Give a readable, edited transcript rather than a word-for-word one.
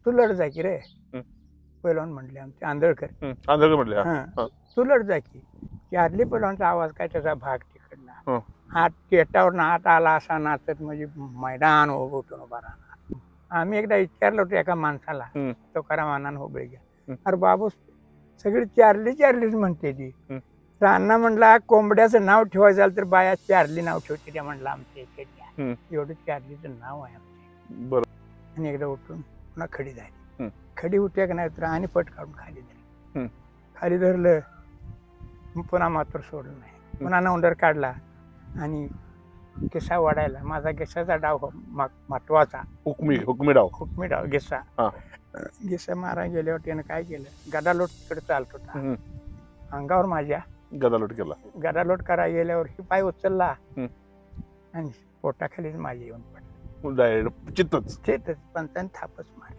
तू लढ जा की रे. हं. पैलवान म्हणले आमचे आंधळकर. आंधळकर म्हटले. हा तू लढ जा की. चार्ली पैलवानचा आवाज काय त्याचा भाग तिकडला. हो. हात गेटावर हात आला असा नाचत म्हणजे मैदान उठून उभा राहणार. आम्ही एकदा विचारलं होतं एका माणसाला, तो करा मानानं उभे घ्या. अरे बाबू सगळी चार्लीच म्हणते ती. अण्णा म्हणला कोंबड्याचं नाव ठेवायचं झालं तर बाया चार्ली नाव ठेवते त्या म्हणलं आमच्या इकडल्या. एवढं चार्लीचं नाव आहे आमचे. बरं. आणि एकदा उठून पुन्हा खडी झाली. खडी उठ्या का नाही तर आणि पट काढून खाली धरली. खाली धरलं पुन्हा मात्र सोडलं नाही. पुन्हा नवंडर काढला आणि किस्सा वाढायला. माझा गिस्साचा डाव महत्वाचा. हुकमी डाव गिस्सा. गिस्सा मारा गेल्यावर त्यानं काय केलं, गदालोट तिकडे चालत होता. अंगावर माझ्या गदालोट केला. गदालोट करायला गेल्यावर ही पाय उचलला आणि पोटाखालीच माझी येऊन पडला. चित्तच पण त्यानं थापच मारली.